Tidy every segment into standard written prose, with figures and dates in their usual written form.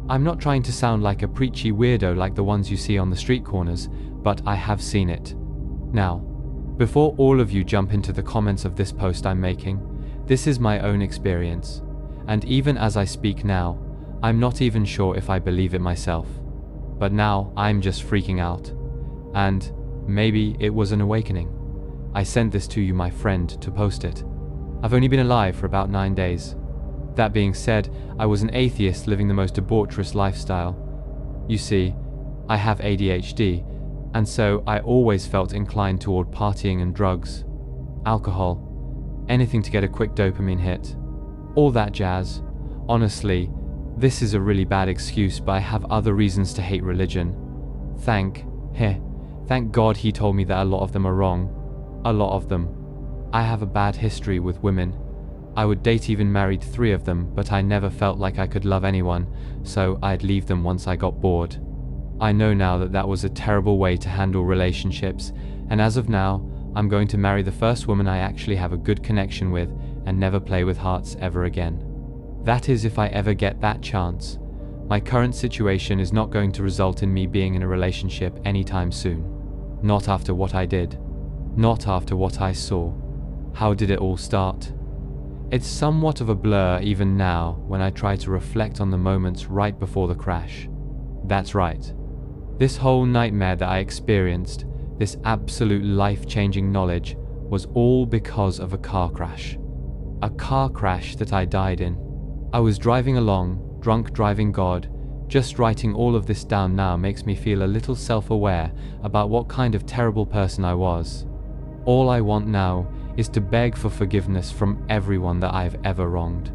I'm not trying to sound like a preachy weirdo like the ones you see on the street corners, but I have seen it. Now, before all of you jump into the comments of this post I'm making, this is my own experience, and even as I speak now, I'm not even sure if I believe it myself. But now I'm just freaking out, and maybe it was an awakening. I sent this to you, my friend, to post it. I've only been alive for about 9 days. That being said, I was an atheist living the most debaucherous lifestyle. You see, I have ADHD, and so I always felt inclined toward partying and drugs, alcohol, anything to get a quick dopamine hit, all that jazz. Honestly, this is a really bad excuse, but I have other reasons to hate religion. Thank God he told me that a lot of them are wrong. A lot of them. I have a bad history with women. I would date, even married 3 of them, but I never felt like I could love anyone, so I'd leave them once I got bored. I know now that that was a terrible way to handle relationships, and as of now, I'm going to marry the first woman I actually have a good connection with and never play with hearts ever again. That is, if I ever get that chance. My current situation is not going to result in me being in a relationship anytime soon. Not after what I did. Not after what I saw. How did it all start? It's somewhat of a blur even now when I try to reflect on the moments right before the crash. That's right. This whole nightmare that I experienced, this absolute life-changing knowledge, was all because of a car crash. A car crash that I died in. I was driving along, drunk driving God. Just writing all of this down now makes me feel a little self-aware about what kind of terrible person I was. All I want now is to beg for forgiveness from everyone that I've ever wronged.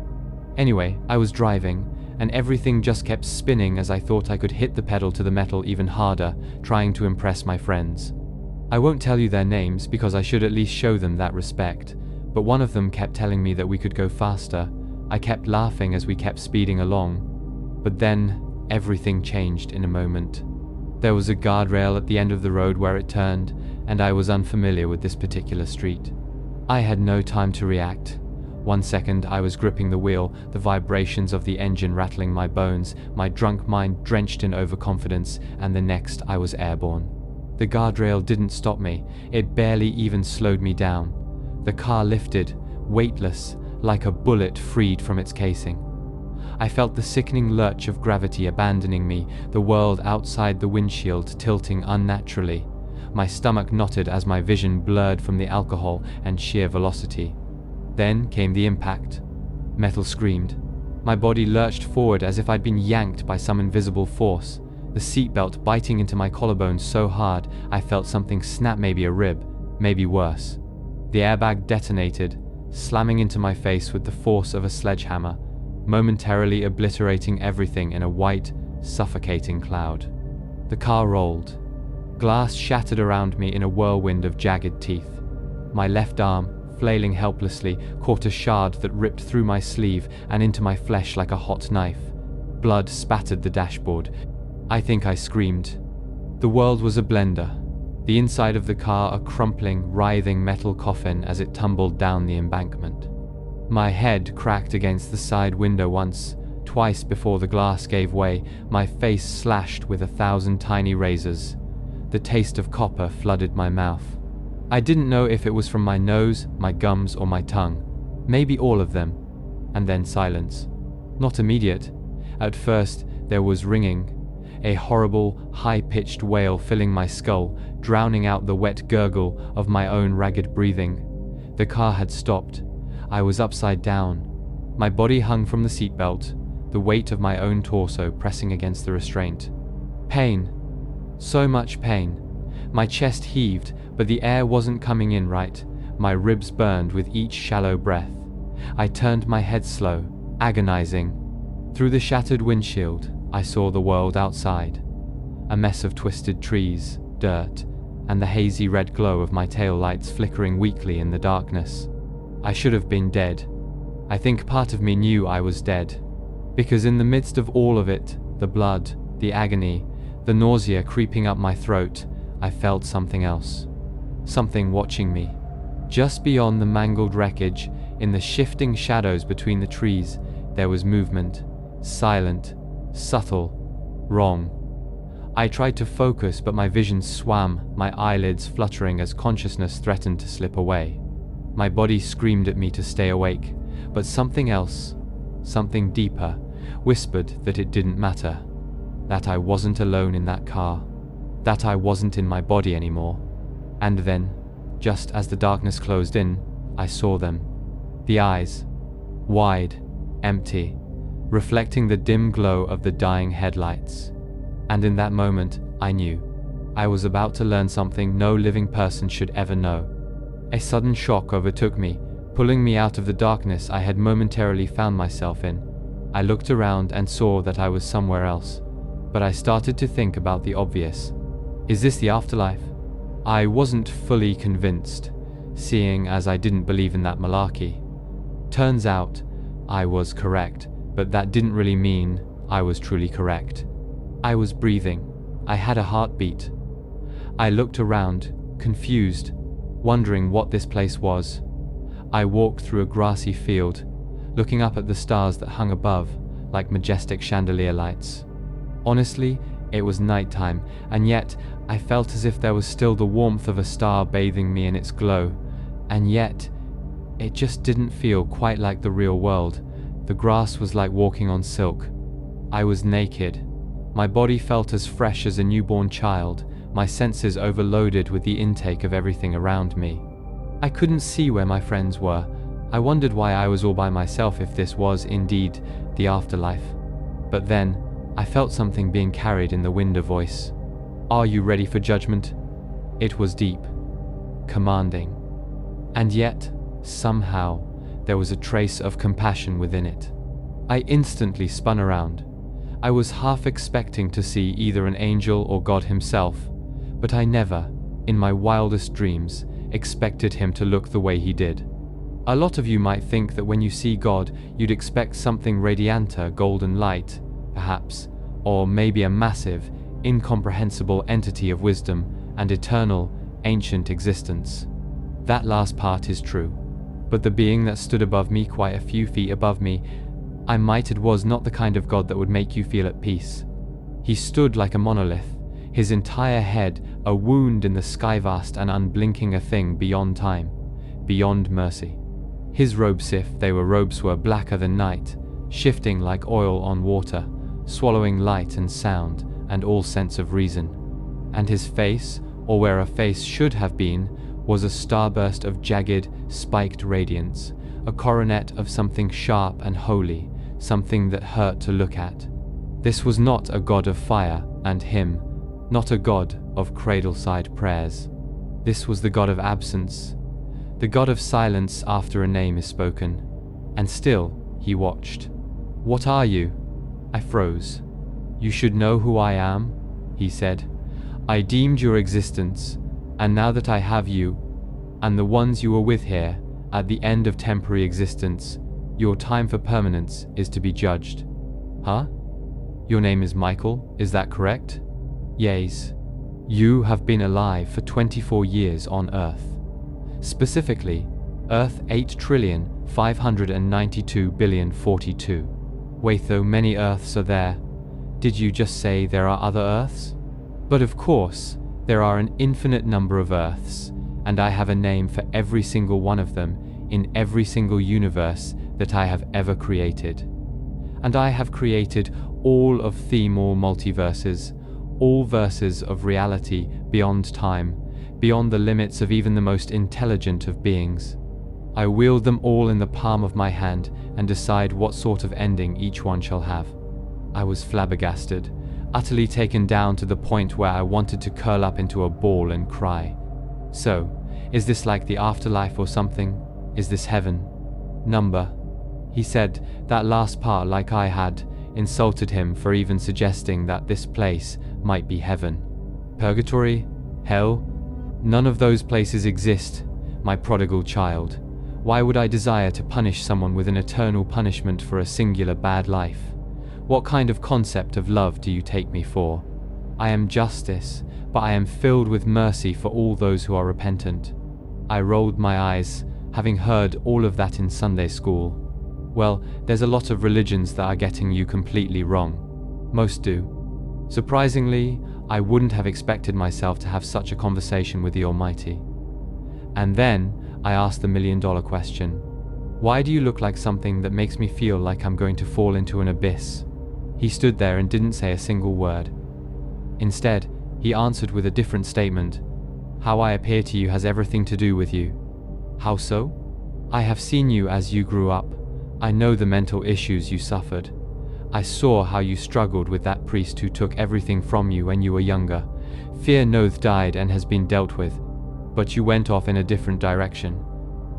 Anyway, I was driving, and everything just kept spinning as I thought I could hit the pedal to the metal even harder, trying to impress my friends. I won't tell you their names because I should at least show them that respect, but one of them kept telling me that we could go faster. I kept laughing as we kept speeding along, but then everything changed in a moment. There was a guardrail at the end of the road where it turned, and I was unfamiliar with this particular street. I had no time to react. 1 second I was gripping the wheel, the vibrations of the engine rattling my bones, my drunk mind drenched in overconfidence, and the next I was airborne. The guardrail didn't stop me, it barely even slowed me down. The car lifted, weightless, like a bullet freed from its casing. I felt the sickening lurch of gravity abandoning me, the world outside the windshield tilting unnaturally. My stomach knotted as my vision blurred from the alcohol and sheer velocity. Then came the impact. Metal screamed. My body lurched forward as if I'd been yanked by some invisible force, the seatbelt biting into my collarbone so hard I felt something snap, maybe a rib, maybe worse. The airbag detonated, slamming into my face with the force of a sledgehammer, momentarily obliterating everything in a white, suffocating cloud. The car rolled. Glass shattered around me in a whirlwind of jagged teeth. My left arm, flailing helplessly, caught a shard that ripped through my sleeve and into my flesh like a hot knife. Blood spattered the dashboard. I think I screamed. The world was a blender. The inside of the car a crumpling, writhing metal coffin as it tumbled down the embankment. My head cracked against the side window once, twice before the glass gave way, my face slashed with 1,000 tiny razors. The taste of copper flooded my mouth. I didn't know if it was from my nose, my gums, or my tongue. Maybe all of them. And then silence. Not immediate. At first, there was ringing. A horrible, high-pitched wail filling my skull, drowning out the wet gurgle of my own ragged breathing. The car had stopped. I was upside down. My body hung from the seatbelt, the weight of my own torso pressing against the restraint. Pain. So much pain. My chest heaved, but the air wasn't coming in right. My ribs burned with each shallow breath. I turned my head slow, agonizing. Through the shattered windshield, I saw the world outside. A mess of twisted trees, dirt, and the hazy red glow of my tail lights flickering weakly in the darkness. I should have been dead. I think part of me knew I was dead. Because in the midst of all of it, the blood, the agony, the nausea creeping up my throat, I felt something else. Something watching me. Just beyond the mangled wreckage, in the shifting shadows between the trees, there was movement. Silent, subtle, wrong. I tried to focus, but my vision swam, my eyelids fluttering as consciousness threatened to slip away. My body screamed at me to stay awake, but something else, something deeper, whispered that it didn't matter, that I wasn't alone in that car, that I wasn't in my body anymore. And then, just as the darkness closed in, I saw them. The eyes, wide, empty, reflecting the dim glow of the dying headlights. And in that moment, I knew I was about to learn something no living person should ever know. A sudden shock overtook me, pulling me out of the darkness I had momentarily found myself in. I looked around and saw that I was somewhere else, but I started to think about the obvious. Is this the afterlife? I wasn't fully convinced, seeing as I didn't believe in that malarkey. Turns out, I was correct, but that didn't really mean I was truly correct. I was breathing. I had a heartbeat. I looked around, confused, wondering what this place was. I walked through a grassy field, looking up at the stars that hung above, like majestic chandelier lights. Honestly, it was nighttime, and yet I felt as if there was still the warmth of a star bathing me in its glow. And yet, it just didn't feel quite like the real world. The grass was like walking on silk. I was naked. My body felt as fresh as a newborn child, my senses overloaded with the intake of everything around me. I couldn't see where my friends were. I wondered why I was all by myself if this was indeed the afterlife. But then, I felt something being carried in the wind, a voice. Are you ready for judgment? It was deep, commanding. And yet, somehow, there was a trace of compassion within it. I instantly spun around. I was half expecting to see either an angel or God himself, but I never, in my wildest dreams, expected him to look the way he did. A lot of you might think that when you see God, you'd expect something radianta, golden light, perhaps, or maybe a massive, incomprehensible entity of wisdom and eternal, ancient existence. That last part is true, but the being that stood above me, quite a few feet above me, I might it was not the kind of God that would make you feel at peace. He stood like a monolith, his entire head a wound in the sky vast and unblinking a thing beyond time, beyond mercy. His robes, if they were robes, were blacker than night, shifting like oil on water, swallowing light and sound and all sense of reason. And his face, or where a face should have been, was a starburst of jagged, spiked radiance, a coronet of something sharp and holy, something that hurt to look at. This was not a God of fire and hymn, not a God of cradle-side prayers. This was the God of absence, the God of silence after a name is spoken. And still, he watched. What are you? I froze. You should know who I am, he said. I deemed your existence, and now that I have you, and the ones you were with here, at the end of temporary existence, your time for permanence is to be judged. Huh? Your name is Michael, is that correct? Yes. You have been alive for 24 years on Earth. Specifically, Earth 8,592,000,042,000,042. Wait, though many Earths are there. Did you just say there are other Earths? But of course, there are an infinite number of Earths, and I have a name for every single one of them in every single universe that I have ever created. And I have created all of all multiverses, all verses of reality beyond time, beyond the limits of even the most intelligent of beings. I wield them all in the palm of my hand and decide what sort of ending each one shall have. I was flabbergasted, utterly taken down to the point where I wanted to curl up into a ball and cry. So, is this like the afterlife or something? Is this heaven? Number. He said that last part like I had insulted him for even suggesting that this place might be heaven. Purgatory? Hell? None of those places exist, my prodigal child. Why would I desire to punish someone with an eternal punishment for a singular bad life? What kind of concept of love do you take me for? I am justice, but I am filled with mercy for all those who are repentant. I rolled my eyes, having heard all of that in Sunday school. Well, there's a lot of religions that are getting you completely wrong. Most do. Surprisingly, I wouldn't have expected myself to have such a conversation with the Almighty. And then I asked the million-dollar question. Why do you look like something that makes me feel like I'm going to fall into an abyss? He stood there and didn't say a single word. Instead, he answered with a different statement. How I appear to you has everything to do with you. How so? I have seen you as you grew up. I know the mental issues you suffered. I saw how you struggled with that priest who took everything from you when you were younger. Fear Noth died and has been dealt with, but you went off in a different direction.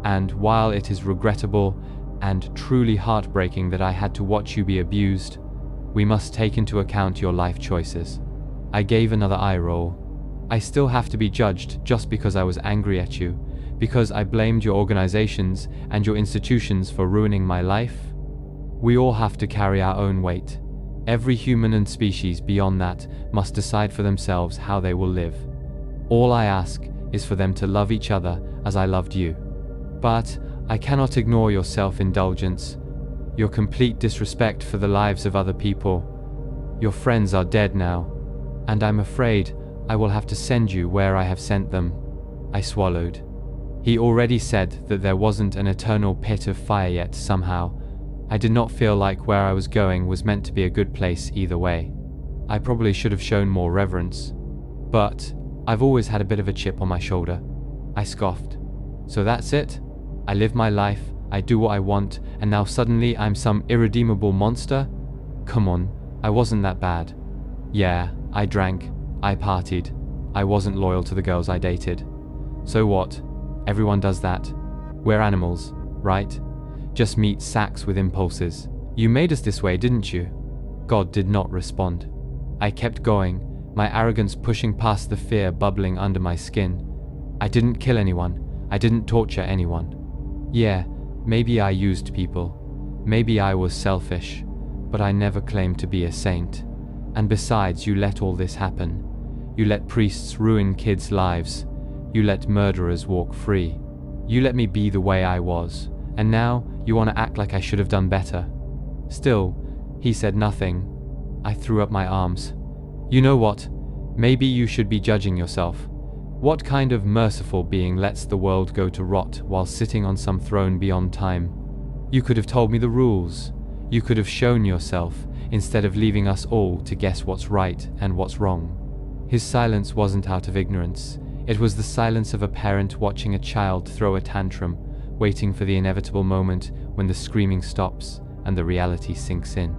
And while it is regrettable and truly heartbreaking that I had to watch you be abused, we must take into account your life choices. I gave another eye roll. I still have to be judged just because I was angry at you, because I blamed your organizations and your institutions for ruining my life? We all have to carry our own weight. Every human and species beyond that must decide for themselves how they will live. All I ask is for them to love each other as I loved you. But I cannot ignore your self-indulgence, your complete disrespect for the lives of other people. Your friends are dead now, and I'm afraid I will have to send you where I have sent them. I swallowed. He already said that there wasn't an eternal pit of fire yet somehow. I did not feel like where I was going was meant to be a good place either way. I probably should have shown more reverence. But I've always had a bit of a chip on my shoulder. I scoffed. So that's it? I live my life, I do what I want, and now suddenly I'm some irredeemable monster? Come on, I wasn't that bad. Yeah, I drank, I partied, I wasn't loyal to the girls I dated. So what? Everyone does that. We're animals, right? Just meat sacks with impulses. You made us this way, didn't you? God did not respond. I kept going, my arrogance pushing past the fear bubbling under my skin. I didn't kill anyone. I didn't torture anyone. Yeah, maybe I used people. Maybe I was selfish, but I never claimed to be a saint. And besides, you let all this happen. You let priests ruin kids' lives. You let murderers walk free. You let me be the way I was. And now you want to act like I should have done better. Still, he said nothing. I threw up my arms. You know what? Maybe you should be judging yourself. What kind of merciful being lets the world go to rot while sitting on some throne beyond time? You could have told me the rules. You could have shown yourself, instead of leaving us all to guess what's right and what's wrong. His silence wasn't out of ignorance. It was the silence of a parent watching a child throw a tantrum, waiting for the inevitable moment when the screaming stops and the reality sinks in.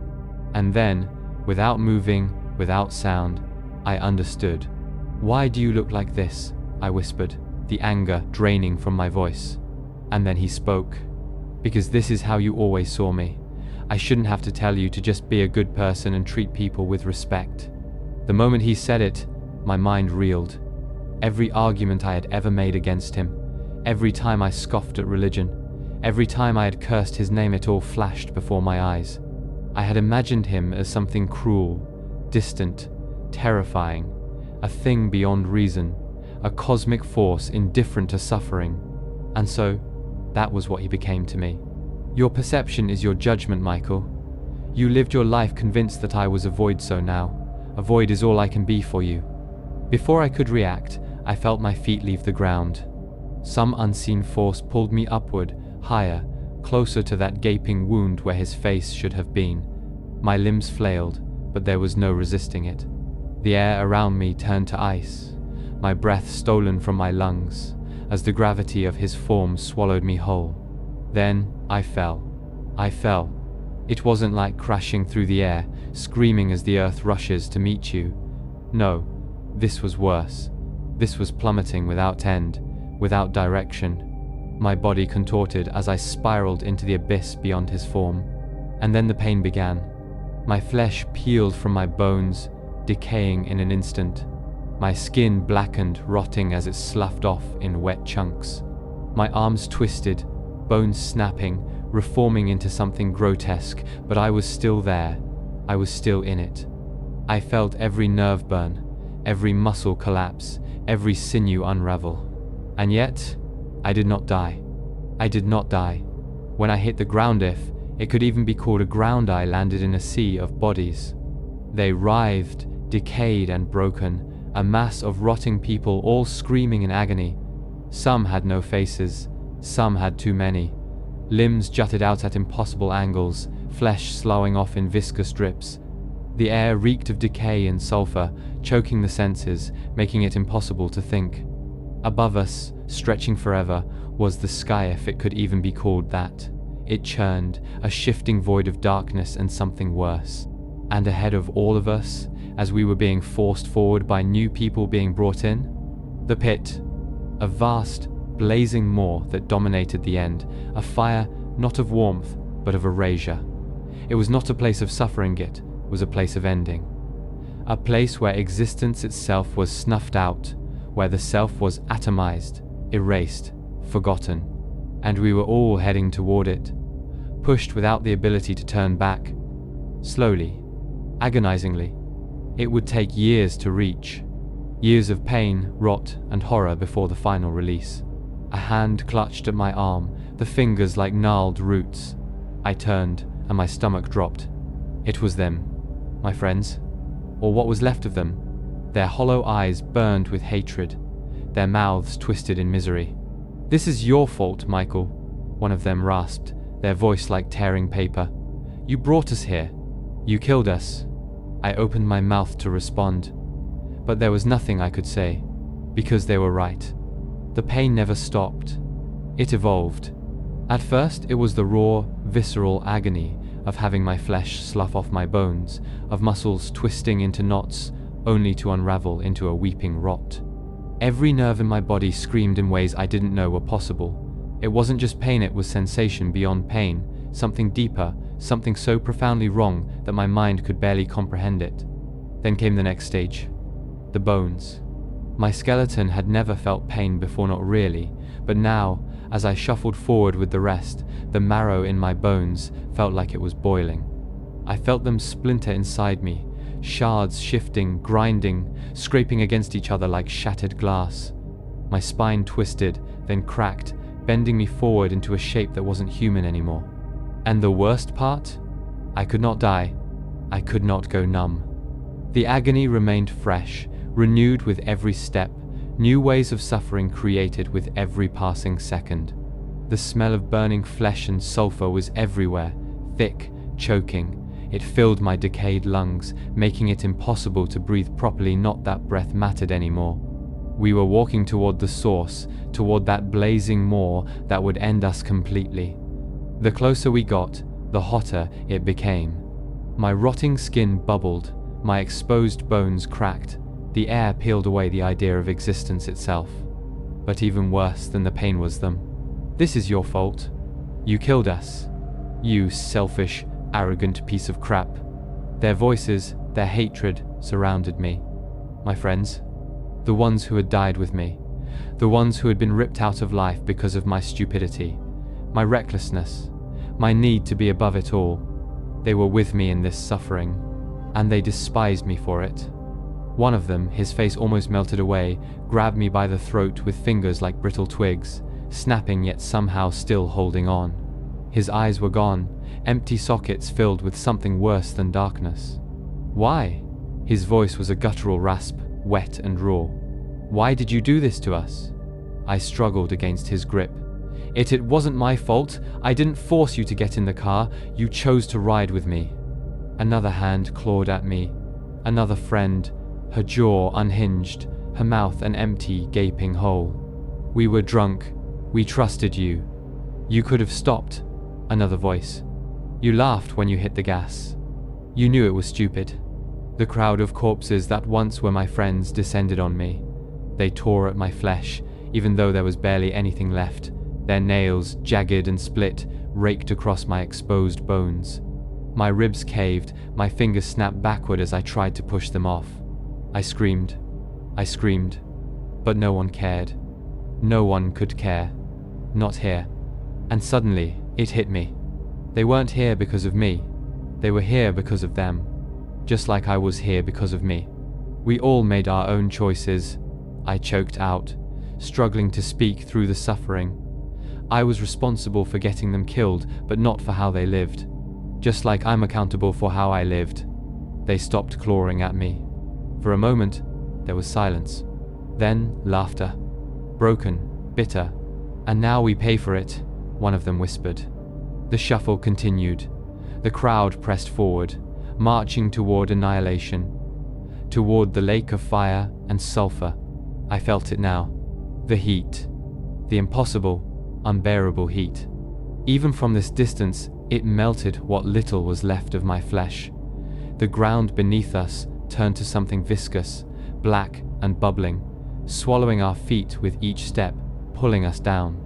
And then, without moving, without sound, I understood. Why do you look like this? I whispered, the anger draining from my voice. And then he spoke. Because this is how you always saw me. I shouldn't have to tell you to just be a good person and treat people with respect. The moment he said it, my mind reeled. Every argument I had ever made against him, every time I scoffed at religion, every time I had cursed his name, it all flashed before my eyes. I had imagined him as something cruel, distant, terrifying, a thing beyond reason, a cosmic force indifferent to suffering. And so, that was what he became to me. Your perception is your judgment, Michael. You lived your life convinced that I was a void, so now, a void is all I can be for you. Before I could react, I felt my feet leave the ground. Some unseen force pulled me upward, higher, closer to that gaping wound where his face should have been. My limbs flailed, but there was no resisting it. The air around me turned to ice, my breath stolen from my lungs, as the gravity of his form swallowed me whole. Then I fell. I fell. It wasn't like crashing through the air, screaming as the earth rushes to meet you. No, this was worse. This was plummeting without end, without direction. My body contorted as I spiraled into the abyss beyond his form. And then the pain began. My flesh peeled from my bones, decaying in an instant. My skin blackened, rotting as it sloughed off in wet chunks. My arms twisted, bones snapping, reforming into something grotesque, but I was still there. I was still in it. I felt every nerve burn, every muscle collapse, every sinew unravel. And yet, I did not die. I did not die. When I hit the ground, if it could even be called a ground, I landed in a sea of bodies. They writhed, decayed and broken, a mass of rotting people all screaming in agony. Some had no faces, some had too many. Limbs jutted out at impossible angles, flesh sloughing off in viscous drips. The air reeked of decay and sulfur, choking the senses, making it impossible to think. Above us, stretching forever, was the sky, if it could even be called that. It churned, a shifting void of darkness and something worse. And ahead of all of us, as we were being forced forward by new people being brought in, the pit. A vast, blazing maw that dominated the end, a fire not of warmth, but of erasure. It was not a place of suffering, it was a place of ending. A place where existence itself was snuffed out, where the self was atomized, erased, forgotten. And we were all heading toward it, pushed without the ability to turn back. Slowly, agonizingly. It would take years to reach. Years of pain, rot, and horror before the final release. A hand clutched at my arm, the fingers like gnarled roots. I turned, and my stomach dropped. It was them, my friends, or what was left of them. Their hollow eyes burned with hatred, their mouths twisted in misery. "This is your fault, Michael," one of them rasped, their voice like tearing paper. "You brought us here. You killed us." I opened my mouth to respond, but there was nothing I could say, because they were right. The pain never stopped. It evolved. At first, it was the raw, visceral agony of having my flesh slough off my bones, of muscles twisting into knots, only to unravel into a weeping rot. Every nerve in my body screamed in ways I didn't know were possible. It wasn't just pain, it was sensation beyond pain, something deeper, something so profoundly wrong that my mind could barely comprehend it. Then came the next stage. The bones. My skeleton had never felt pain before, not really, but now, as I shuffled forward with the rest, the marrow in my bones felt like it was boiling. I felt them splinter inside me, shards shifting, grinding, scraping against each other like shattered glass. My spine twisted, then cracked, bending me forward into a shape that wasn't human anymore. And the worst part? I could not die. I could not go numb. The agony remained fresh, renewed with every step, new ways of suffering created with every passing second. The smell of burning flesh and sulfur was everywhere, thick, choking. It filled my decayed lungs, making it impossible to breathe properly, not that breath mattered anymore. We were walking toward the source, toward that blazing maw that would end us completely. The closer we got, the hotter it became. My rotting skin bubbled, my exposed bones cracked. The air peeled away the idea of existence itself. But even worse than the pain was them. "This is your fault. You killed us. You selfish, arrogant piece of crap." Their voices, their hatred, surrounded me. My friends, the ones who had died with me, the ones who had been ripped out of life because of my stupidity, my recklessness, my need to be above it all. They were with me in this suffering, and they despised me for it. One of them, his face almost melted away, grabbed me by the throat with fingers like brittle twigs, snapping yet somehow still holding on. His eyes were gone, empty sockets filled with something worse than darkness. "Why?" His voice was a guttural rasp, wet and raw. "Why did you do this to us?" I struggled against his grip. It wasn't my fault. I didn't force you to get in the car. You chose to ride with me." Another hand clawed at me. Another friend, her jaw unhinged, her mouth an empty, gaping hole. "We were drunk. We trusted you. You could have stopped." Another voice. "You laughed when you hit the gas. You knew it was stupid." The crowd of corpses that once were my friends descended on me. They tore at my flesh, even though there was barely anything left. Their nails, jagged and split, raked across my exposed bones. My ribs caved, my fingers snapped backward as I tried to push them off. I screamed, but no one cared. No one could care. Not here. And suddenly, it hit me. They weren't here because of me. They were here because of them. Just like I was here because of me. We all made our own choices. I choked out, struggling to speak through the suffering. I was responsible for getting them killed, but not for how they lived. Just like I'm accountable for how I lived. They stopped clawing at me. For a moment, there was silence. Then, laughter. Broken, bitter. "And now we pay for it," one of them whispered. The shuffle continued. The crowd pressed forward, marching toward annihilation. Toward the lake of fire and sulfur. I felt it now. The heat. The impossible, unbearable heat. Even from this distance, it melted what little was left of my flesh. The ground beneath us turned to something viscous, black and bubbling, swallowing our feet with each step, pulling us down.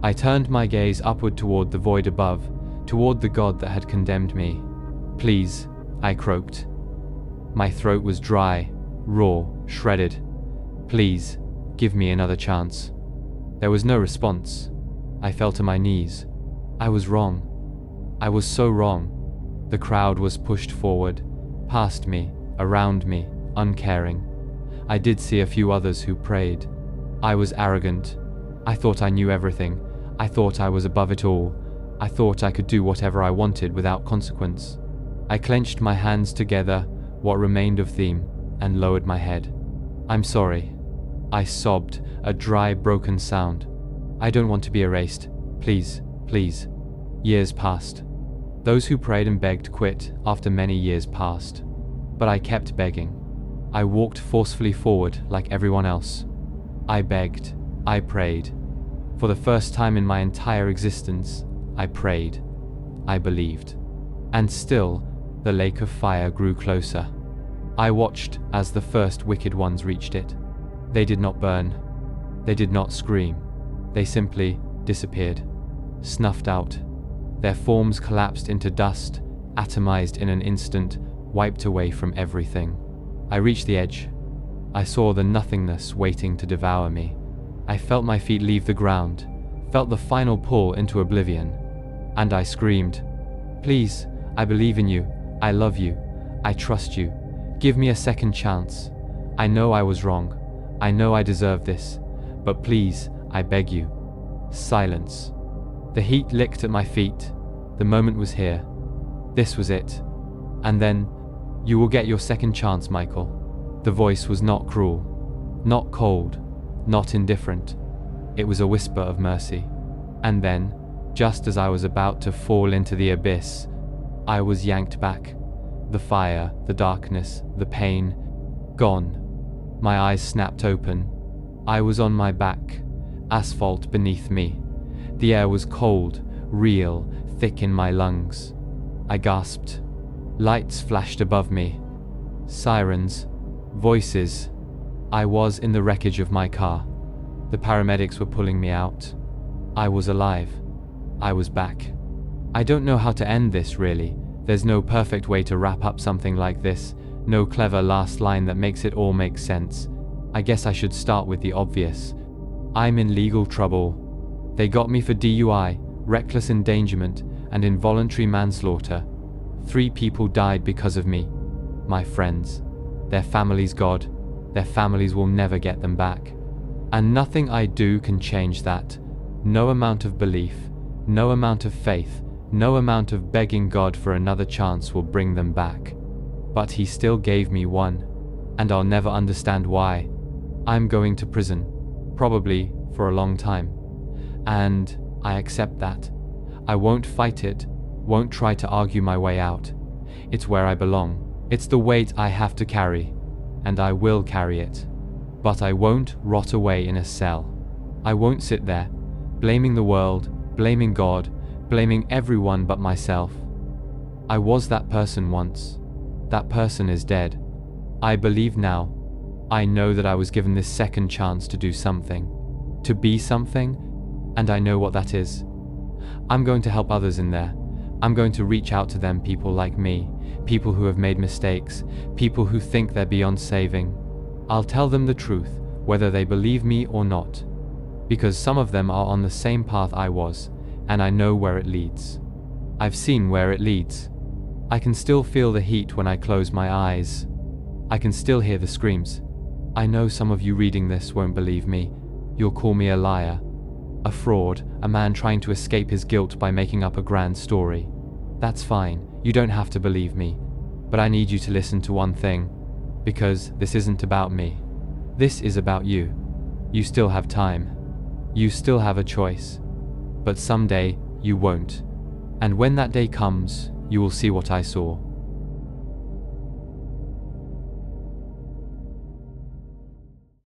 I turned my gaze upward toward the void above, toward the God that had condemned me. "Please," I croaked. My throat was dry, raw, shredded. "Please, give me another chance." There was no response. I fell to my knees. I was wrong. I was so wrong. The crowd was pushed forward, past me, around me, uncaring. I did see a few others who prayed. I was arrogant. I thought I knew everything. I thought I was above it all. I thought I could do whatever I wanted without consequence. I clenched my hands together, what remained of them, and lowered my head. "I'm sorry." I sobbed, a dry, broken sound. "I don't want to be erased. Please, please." Years passed. Those who prayed and begged quit after many years passed. But I kept begging. I walked forcefully forward like everyone else. I begged. I prayed. For the first time in my entire existence, I prayed. I believed. And still, the lake of fire grew closer. I watched as the first wicked ones reached it. They did not burn. They did not scream. They simply disappeared, snuffed out. Their forms collapsed into dust, atomized in an instant, wiped away from everything. I reached the edge. I saw the nothingness waiting to devour me. I felt my feet leave the ground, felt the final pull into oblivion. And I screamed, "Please, I believe in you. I love you. I trust you. Give me a second chance. I know I was wrong. I know I deserve this. But please, I beg you." Silence. The heat licked at my feet. The moment was here. This was it. And then, "You will get your second chance, Michael." The voice was not cruel, not cold, not indifferent. It was a whisper of mercy. And then, just as I was about to fall into the abyss, I was yanked back. The fire, the darkness, the pain, gone. My eyes snapped open. I was on my back, asphalt beneath me. The air was cold, real, thick in my lungs. I gasped. Lights flashed above me. Sirens. Voices. I was in the wreckage of my car. The paramedics were pulling me out. I was alive. I was back. I don't know how to end this, really. There's no perfect way to wrap up something like this, no clever last line that makes it all make sense. I guess I should start with the obvious. I'm in legal trouble. They got me for DUI, reckless endangerment, and involuntary manslaughter. 3 people died because of me. My friends. Their families, God. Their families will never get them back. And nothing I do can change that. No amount of belief, no amount of faith, no amount of begging God for another chance will bring them back. But He still gave me one, and I'll never understand why. I'm going to prison, probably for a long time. And I accept that. I won't fight it, won't try to argue my way out. It's where I belong. It's the weight I have to carry, and I will carry it. But I won't rot away in a cell. I won't sit there, blaming the world, blaming God, blaming everyone but myself. I was that person once. That person is dead. I believe now. I know that I was given this second chance to do something, to be something, and I know what that is. I'm going to help others in there. I'm going to reach out to them, people like me, people who have made mistakes, people who think they're beyond saving. I'll tell them the truth, whether they believe me or not, because some of them are on the same path I was, and I know where it leads. I've seen where it leads. I can still feel the heat when I close my eyes. I can still hear the screams. I know some of you reading this won't believe me. You'll call me a liar, a fraud, a man trying to escape his guilt by making up a grand story. That's fine. You don't have to believe me. But I need you to listen to one thing, because this isn't about me. This is about you. You still have time. You still have a choice. But someday, you won't. And when that day comes, you will see what I saw.